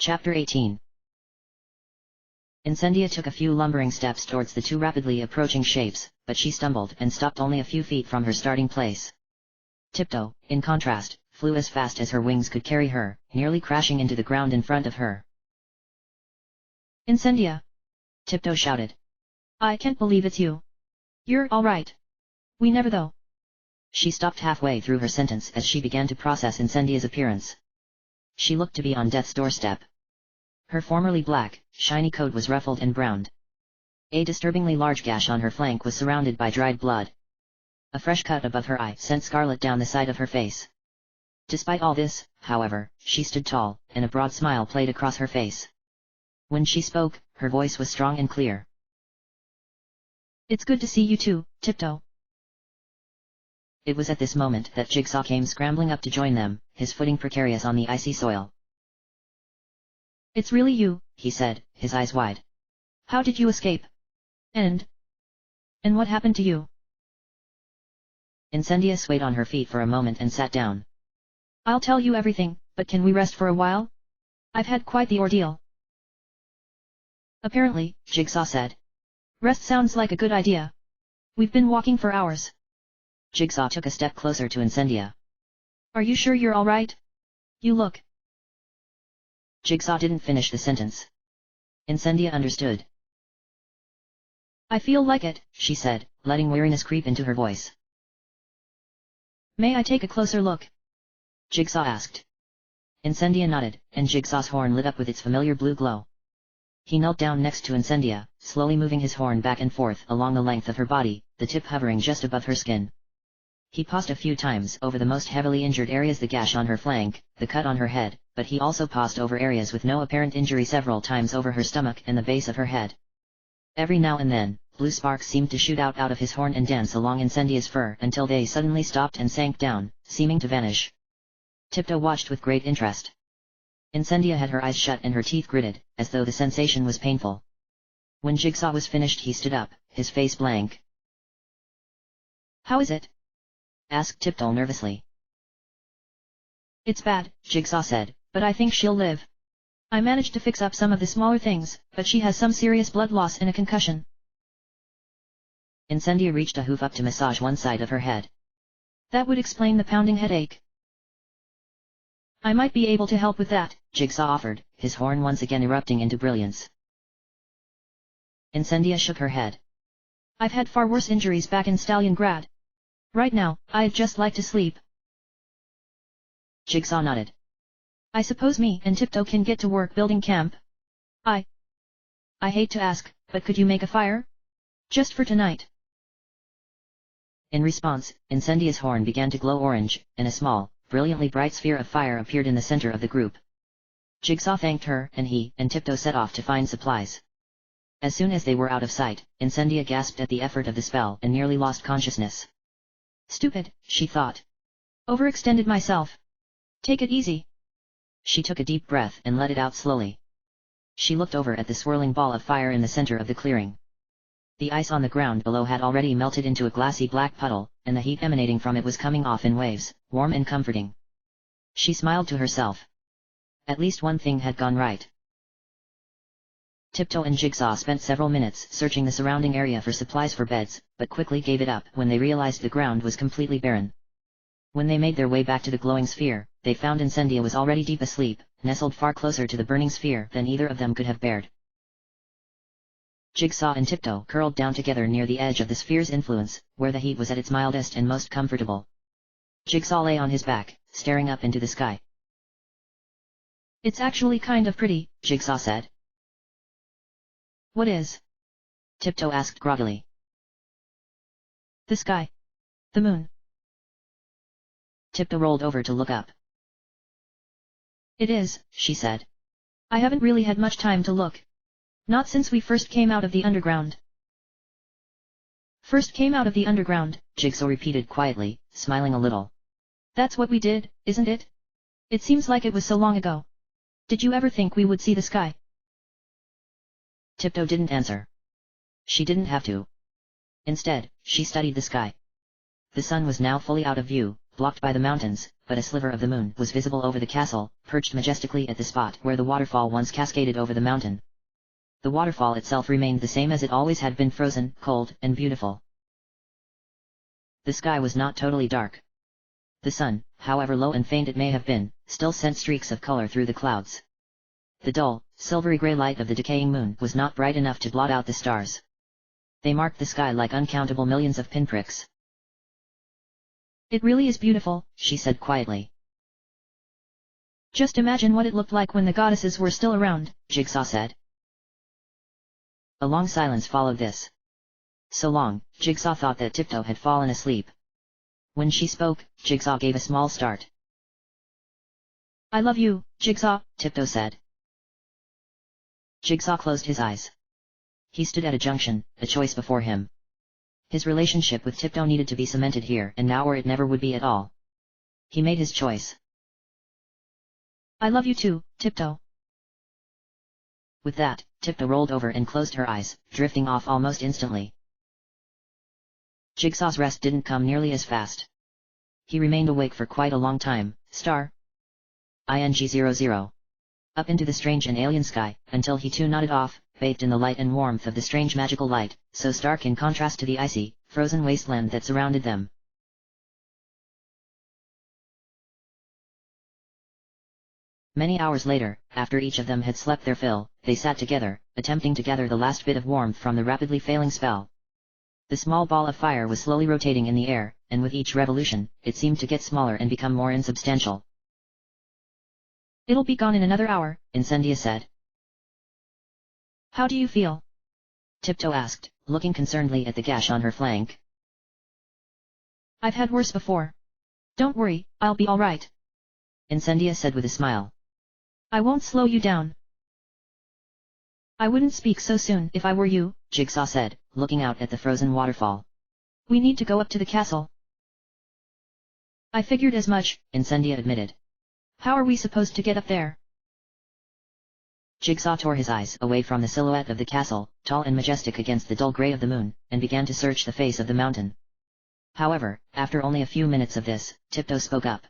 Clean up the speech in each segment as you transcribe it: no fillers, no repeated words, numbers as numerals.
Chapter 18. Incendia took a few lumbering steps towards the two rapidly approaching shapes, but she stumbled and stopped only a few feet from her starting place. Tiptoe, in contrast, flew as fast as her wings could carry her, nearly crashing into the ground in front of her. Incendia! Tiptoe shouted. I can't believe it's you. You're all right. We never though. She stopped halfway through her sentence as she began to process Incendia's appearance. She looked to be on death's doorstep. Her formerly black, shiny coat was ruffled and browned. A disturbingly large gash on her flank was surrounded by dried blood. A fresh cut above her eye sent scarlet down the side of her face. Despite all this, however, she stood tall, and a broad smile played across her face. When she spoke, her voice was strong and clear. It's good to see you too, Tiptoe. It was at this moment that Jigsaw came scrambling up to join them, his footing precarious on the icy soil. It's really you, he said, his eyes wide. How did you escape? And what happened to you? Incendia swayed on her feet for a moment and sat down. I'll tell you everything, but can we rest for a while? I've had quite the ordeal. Apparently, Jigsaw said. Rest sounds like a good idea. We've been walking for hours. Jigsaw took a step closer to Incendia. Are you sure you're all right? You look. Jigsaw didn't finish the sentence. Incendia understood. I feel like it, she said, letting weariness creep into her voice. May I take a closer look? Jigsaw asked. Incendia nodded, and Jigsaw's horn lit up with its familiar blue glow. He knelt down next to Incendia, slowly moving his horn back and forth along the length of her body, the tip hovering just above her skin. He paused a few times over the most heavily injured areas, the gash on her flank, the cut on her head, but he also paused over areas with no apparent injury, several times over her stomach and the base of her head. Every now and then, blue sparks seemed to shoot out of his horn and dance along Incendia's fur until they suddenly stopped and sank down, seeming to vanish. Tiptoe watched with great interest. Incendia had her eyes shut and her teeth gritted, as though the sensation was painful. When Jigsaw was finished, he stood up, his face blank. How is it? Asked Tiptoe nervously. It's bad, Jigsaw said, but I think she'll live. I managed to fix up some of the smaller things, but she has some serious blood loss and a concussion. Incendia reached a hoof up to massage one side of her head. That would explain the pounding headache. I might be able to help with that, Jigsaw offered, his horn once again erupting into brilliance. Incendia shook her head. I've had far worse injuries back in Stalingrad. Right now, I'd just like to sleep. Jigsaw nodded. I suppose me and Tiptoe can get to work building camp. I hate to ask, but could you make a fire? Just for tonight. In response, Incendia's horn began to glow orange, and a small, brilliantly bright sphere of fire appeared in the center of the group. Jigsaw thanked her, and he and Tiptoe set off to find supplies. As soon as they were out of sight, Incendia gasped at the effort of the spell and nearly lost consciousness. Stupid, she thought. Overextended myself. Take it easy. She took a deep breath and let it out slowly. She looked over at the swirling ball of fire in the center of the clearing. The ice on the ground below had already melted into a glassy black puddle, and the heat emanating from it was coming off in waves, warm and comforting. She smiled to herself. At least one thing had gone right. Tiptoe and Jigsaw spent several minutes searching the surrounding area for supplies for beds, but quickly gave it up when they realized the ground was completely barren. When they made their way back to the glowing sphere, they found Incendia was already deep asleep, nestled far closer to the burning sphere than either of them could have bared. Jigsaw and Tiptoe curled down together near the edge of the sphere's influence, where the heat was at its mildest and most comfortable. Jigsaw lay on his back, staring up into the sky. It's actually kind of pretty, Jigsaw said. What is? Tiptoe asked groggily. The sky. The moon. Tiptoe rolled over to look up. It is, she said. I haven't really had much time to look. Not since we first came out of the underground. First came out of the underground, Jigsaw repeated quietly, smiling a little. That's what we did, isn't it? It seems like it was so long ago. Did you ever think we would see the sky? Tiptoe didn't answer. She didn't have to. Instead, she studied the sky. The sun was now fully out of view, blocked by the mountains, but a sliver of the moon was visible over the castle, perched majestically at the spot where the waterfall once cascaded over the mountain. The waterfall itself remained the same as it always had been, frozen, cold, and beautiful. The sky was not totally dark. The sun, however low and faint it may have been, still sent streaks of color through the clouds. The dull, silvery gray light of the decaying moon was not bright enough to blot out the stars. They marked the sky like uncountable millions of pinpricks. "It really is beautiful," she said quietly. "Just imagine what it looked like when the goddesses were still around," Jigsaw said. A long silence followed this. So long, Jigsaw thought that Tiptoe had fallen asleep. When she spoke, Jigsaw gave a small start. "I love you, Jigsaw," Tiptoe said. Jigsaw closed his eyes. He stood at a junction, a choice before him. His relationship with Tiptoe needed to be cemented here and now, or it never would be at all. He made his choice. "I love you too, Tiptoe." With that, Tiptoe rolled over and closed her eyes, drifting off almost instantly. Jigsaw's rest didn't come nearly as fast. He remained awake for quite a long time, *ING00. Up into the strange and alien sky, until he too nodded off, bathed in the light and warmth of the strange magical light, so stark in contrast to the icy, frozen wasteland that surrounded them. Many hours later, after each of them had slept their fill, they sat together, attempting to gather the last bit of warmth from the rapidly failing spell. The small ball of fire was slowly rotating in the air, and with each revolution, it seemed to get smaller and become more insubstantial. "It'll be gone in another hour," Incendia said. "How do you feel?" Tiptoe asked, looking concernedly at the gash on her flank. "I've had worse before. Don't worry, I'll be all right," Incendia said with a smile. "I won't slow you down." "I wouldn't speak so soon if I were you," Jigsaw said, looking out at the frozen waterfall. "We need to go up to the castle." "I figured as much," Incendia admitted. "How are we supposed to get up there?" Jigsaw tore his eyes away from the silhouette of the castle, tall and majestic against the dull grey of the moon, and began to search the face of the mountain. However, after only a few minutes of this, Tiptoe spoke up.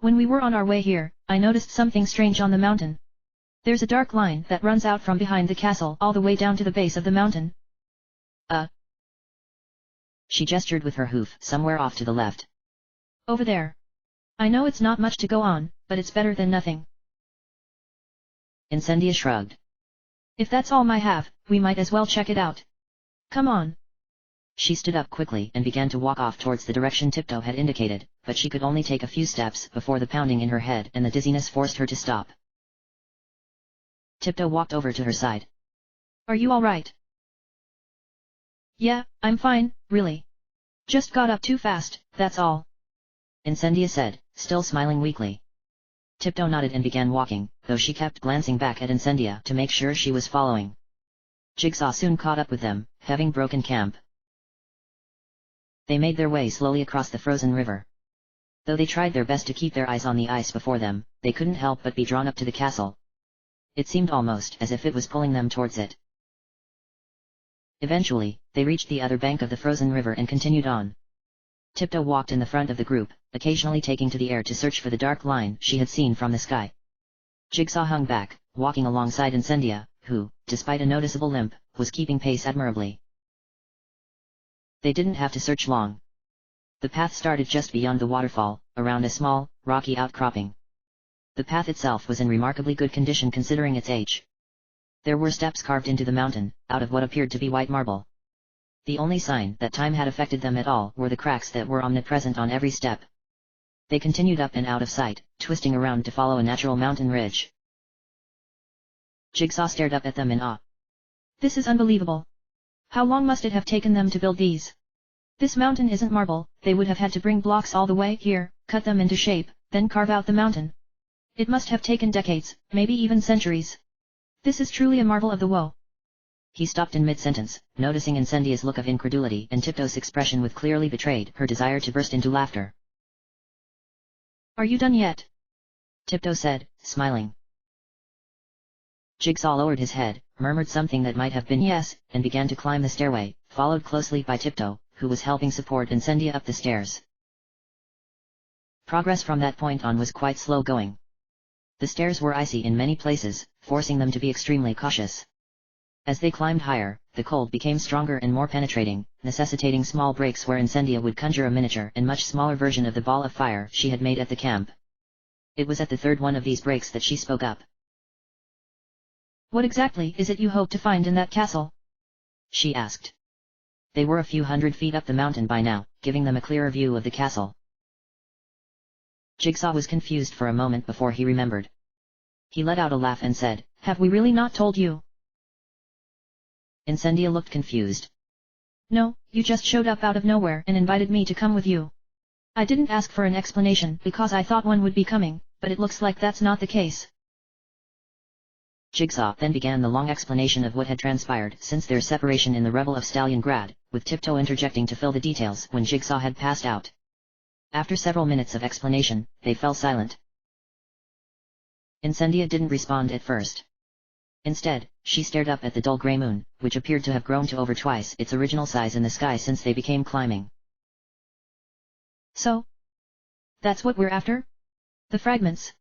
"When we were on our way here, I noticed something strange on the mountain. There's a dark line that runs out from behind the castle all the way down to the base of the mountain." She gestured with her hoof somewhere off to the left. "Over there. I know it's not much to go on, but it's better than nothing." Incendia shrugged. "If that's all I have, we might as well check it out. Come on." She stood up quickly and began to walk off towards the direction Tiptoe had indicated, but she could only take a few steps before the pounding in her head and the dizziness forced her to stop. Tiptoe walked over to her side. "Are you all right?" "Yeah, I'm fine, really. Just got up too fast, that's all," Incendia said, still smiling weakly. Tiptoe nodded and began walking, though she kept glancing back at Incendia to make sure she was following. Jigsaw soon caught up with them, having broken camp. They made their way slowly across the frozen river. Though they tried their best to keep their eyes on the ice before them, they couldn't help but be drawn up to the castle. It seemed almost as if it was pulling them towards it. Eventually, they reached the other bank of the frozen river and continued on. Tiptoe walked in the front of the group, occasionally taking to the air to search for the dark line she had seen from the sky. Jigsaw hung back, walking alongside Incendia, who, despite a noticeable limp, was keeping pace admirably. They didn't have to search long. The path started just beyond the waterfall, around a small, rocky outcropping. The path itself was in remarkably good condition considering its age. There were steps carved into the mountain, out of what appeared to be white marble. The only sign that time had affected them at all were the cracks that were omnipresent on every step. They continued up and out of sight, twisting around to follow a natural mountain ridge. Jigsaw stared up at them in awe. "This is unbelievable. How long must it have taken them to build these? This mountain isn't marble, they would have had to bring blocks all the way here, cut them into shape, then carve out the mountain. It must have taken decades, maybe even centuries. This is truly a marvel of the woe." He stopped in mid-sentence, noticing Incendia's look of incredulity and Tiptoe's expression which clearly betrayed her desire to burst into laughter. "Are you done yet?" Tiptoe said, smiling. Jigsaw lowered his head, murmured something that might have been yes, and began to climb the stairway, followed closely by Tiptoe, who was helping support Incendia up the stairs. Progress from that point on was quite slow going. The stairs were icy in many places, forcing them to be extremely cautious. As they climbed higher, the cold became stronger and more penetrating, necessitating small breaks where Incendia would conjure a miniature and much smaller version of the ball of fire she had made at the camp. It was at the third one of these breaks that she spoke up. "What exactly is it you hope to find in that castle?" she asked. They were a few hundred feet up the mountain by now, giving them a clearer view of the castle. Jigsaw was confused for a moment before he remembered. He let out a laugh and said, "Have we really not told you?" Incendia looked confused. "No, you just showed up out of nowhere and invited me to come with you. I didn't ask for an explanation because I thought one would be coming, but it looks like that's not the case." Jigsaw then began the long explanation of what had transpired since their separation in the Revel of Stalingrad, with Tiptoe interjecting to fill the details when Jigsaw had passed out. After several minutes of explanation, they fell silent. Incendia didn't respond at first. Instead, she stared up at the dull grey moon, which appeared to have grown to over twice its original size in the sky since they became climbing. "So? That's what we're after? The fragments?"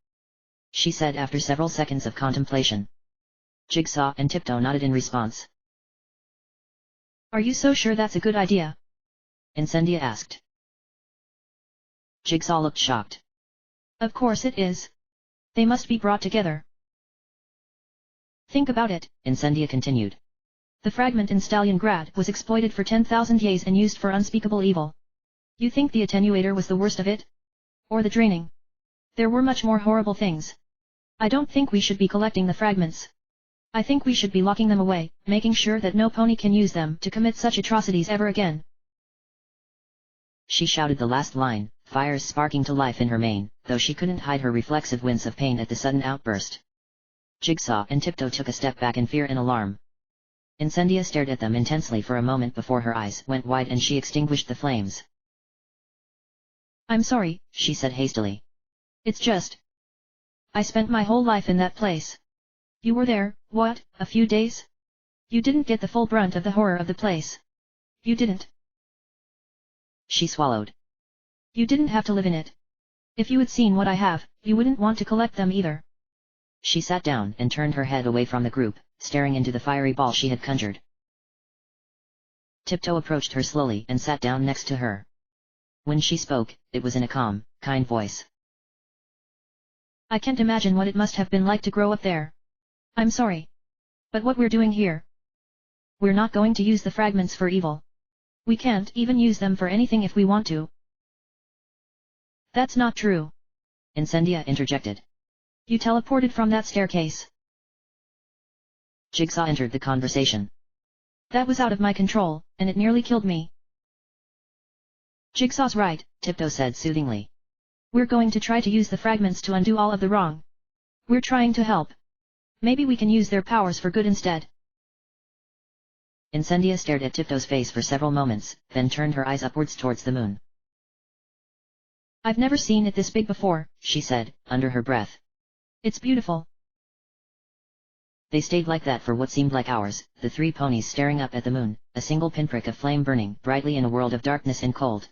she said after several seconds of contemplation. Jigsaw and Tiptoe nodded in response. "Are you so sure that's a good idea?" Incendia asked. Jigsaw looked shocked. "Of course it is. They must be brought together. Think about it," Incendia continued. "The fragment in Stalingrad was exploited for 10,000 years and used for unspeakable evil. You think the attenuator was the worst of it? Or the draining? There were much more horrible things. I don't think we should be collecting the fragments. I think we should be locking them away, making sure that no pony can use them to commit such atrocities ever again." She shouted the last line, fires sparking to life in her mane, though she couldn't hide her reflexive wince of pain at the sudden outburst. Jigsaw and Tiptoe took a step back in fear and alarm. Incendia stared at them intensely for a moment before her eyes went wide and she extinguished the flames. "I'm sorry," she said hastily. "It's just... I spent my whole life in that place. You were there, what, a few days? You didn't get the full brunt of the horror of the place. You didn't." She swallowed. "You didn't have to live in it. If you had seen what I have, you wouldn't want to collect them either." She sat down and turned her head away from the group, staring into the fiery ball she had conjured. Tiptoe approached her slowly and sat down next to her. When she spoke, it was in a calm, kind voice. "I can't imagine what it must have been like to grow up there. I'm sorry. But what we're doing here? We're not going to use the fragments for evil. We can't even use them for anything if we want to." "That's not true," Incendia interjected. "You teleported from that staircase." Jigsaw entered the conversation. "That was out of my control, and it nearly killed me." "Jigsaw's right," Tiptoe said soothingly. "We're going to try to use the fragments to undo all of the wrong. We're trying to help. Maybe we can use their powers for good instead." Incendia stared at Tiptoe's face for several moments, then turned her eyes upwards towards the moon. "I've never seen it this big before," she said, under her breath. "It's beautiful." They stayed like that for what seemed like hours, the three ponies staring up at the moon, a single pinprick of flame burning brightly in a world of darkness and cold.